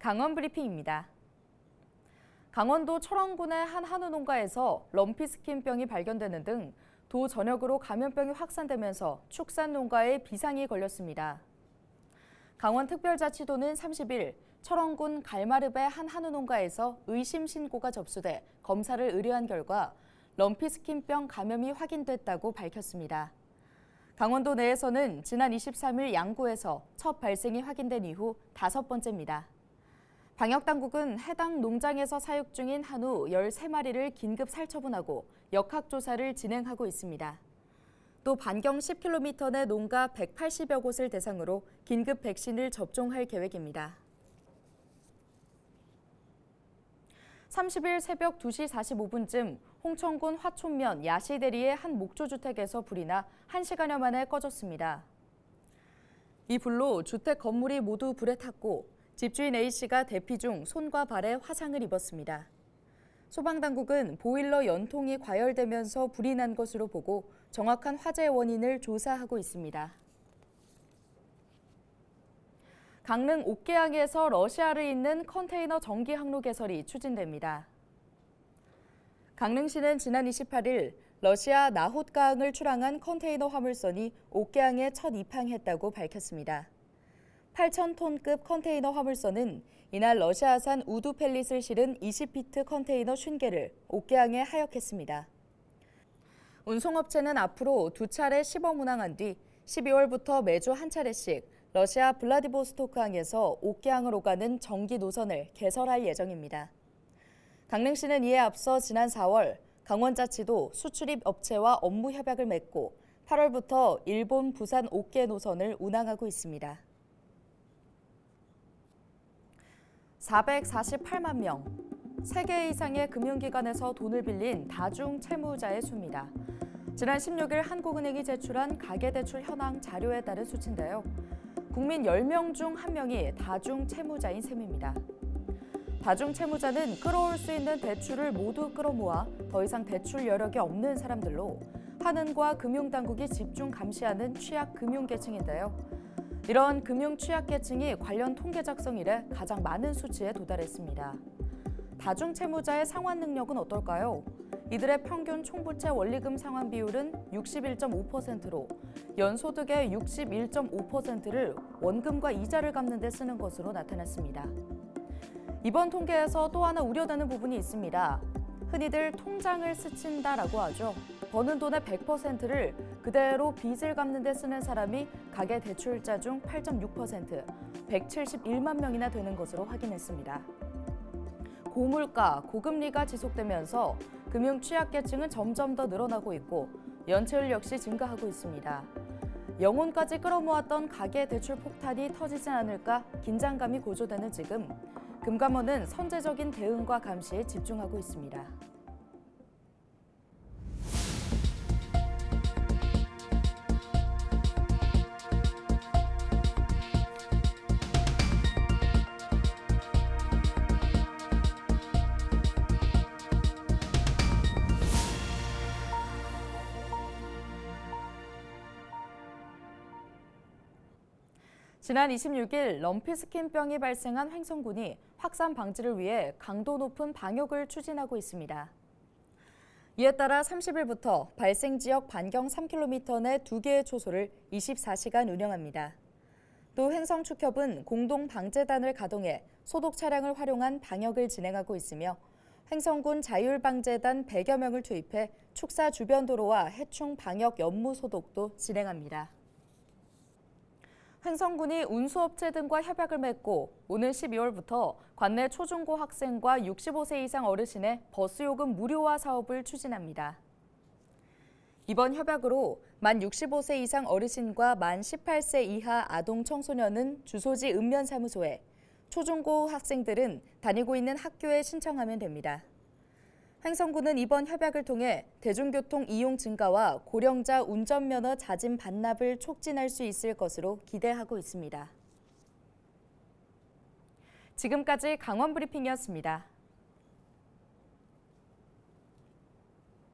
강원 브리핑입니다. 강원도 철원군의 한 한우 농가에서 럼피스킨병이 발견되는 등 도 전역으로 감염병이 확산되면서 축산 농가에 비상이 걸렸습니다. 강원특별자치도는 30일 철원군 갈마릅의 한 한우 농가에서 의심 신고가 접수돼 검사를 의뢰한 결과 럼피스킨병 감염이 확인됐다고 밝혔습니다. 강원도 내에서는 지난 23일 양구에서 첫 발생이 확인된 이후 5번째입니다. 방역당국은 해당 농장에서 사육 중인 한우 13마리를 긴급 살처분하고 역학조사를 진행하고 있습니다. 또 반경 10km 내 농가 180여 곳을 대상으로 긴급 백신을 접종할 계획입니다. 30일 새벽 2시 45분쯤 홍천군 화촌면 야시대리의 한 목조주택에서 불이 나 1시간여 만에 꺼졌습니다. 이 불로 주택 건물이 모두 불에 탔고 집주인 A씨가 대피 중 손과 발에 화상을 입었습니다. 소방당국은 보일러 연통이 과열되면서 불이 난 것으로 보고 정확한 화재 원인을 조사하고 있습니다. 강릉 옥계항에서 러시아를 잇는 컨테이너 전기 항로 개설이 추진됩니다. 강릉시는 지난 28일 러시아 나호트강을 출항한 컨테이너 화물선이 옥계항에 첫 입항했다고 밝혔습니다. 8,000톤급 컨테이너 화물선은 이날 러시아산 우두 펠릿을 실은 20피트 컨테이너 50개를 옥계항에 하역했습니다. 운송업체는 앞으로 2차례 시범 운항한 뒤 12월부터 매주 한 차례씩 러시아 블라디보스토크항에서 옥계항을 오가는 정기 노선을 개설할 예정입니다. 강릉시는 이에 앞서 지난 4월 강원자치도 수출입 업체와 업무 협약을 맺고 8월부터 일본 부산 옥계 노선을 운항하고 있습니다. 448만 명, 3개 이상의 금융기관에서 돈을 빌린 다중 채무자의 수입니다. 지난 16일 한국은행이 제출한 가계대출 현황 자료에 따른 수치인데요. 국민 10명 중 1명이 다중 채무자인 셈입니다. 다중 채무자는 끌어올 수 있는 대출을 모두 끌어모아 더 이상 대출 여력이 없는 사람들로 한은과 금융당국이 집중 감시하는 취약금융계층인데요. 이런 금융 취약계층이 관련 통계 작성 이래 가장 많은 수치에 도달했습니다. 다중채무자의 상환 능력은 어떨까요? 이들의 평균 총부채 원리금 상환 비율은 61.5%로 연소득의 61.5%를 원금과 이자를 갚는 데 쓰는 것으로 나타났습니다. 이번 통계에서 또 하나 우려되는 부분이 있습니다. 흔히들 통장을 스친다라고 하죠. 버는 돈의 100%를 그대로 빚을 갚는 데 쓰는 사람이 가계대출자 중 8.6%, 171만 명이나 되는 것으로 확인했습니다. 고물가, 고금리가 지속되면서 금융 취약계층은 점점 더 늘어나고 있고 연체율 역시 증가하고 있습니다. 영혼까지 끌어모았던 가계대출 폭탄이 터지지 않을까 긴장감이 고조되는 지금 금감원은 선제적인 대응과 감시에 집중하고 있습니다. 지난 26일 럼피스킨병이 발생한 횡성군이 확산 방지를 위해 강도 높은 방역을 추진하고 있습니다. 이에 따라 30일부터 발생 지역 반경 3km 내 2개의 초소를 24시간 운영합니다. 또 횡성축협은 공동방재단을 가동해 소독 차량을 활용한 방역을 진행하고 있으며 횡성군 자율방재단 100여 명을 투입해 축사 주변 도로와 해충 방역 연무 소독도 진행합니다. 횡성군이 운수업체 등과 협약을 맺고 오는 12월부터 관내 초중고 학생과 65세 이상 어르신의 버스 요금 무료화 사업을 추진합니다. 이번 협약으로 만 65세 이상 어르신과 만 18세 이하 아동 청소년은 주소지 읍면사무소에, 초중고 학생들은 다니고 있는 학교에 신청하면 됩니다. 횡성군은 이번 협약을 통해 대중교통 이용 증가와 고령자 운전면허 자진 반납을 촉진할 수 있을 것으로 기대하고 있습니다. 지금까지 강원 브리핑이었습니다.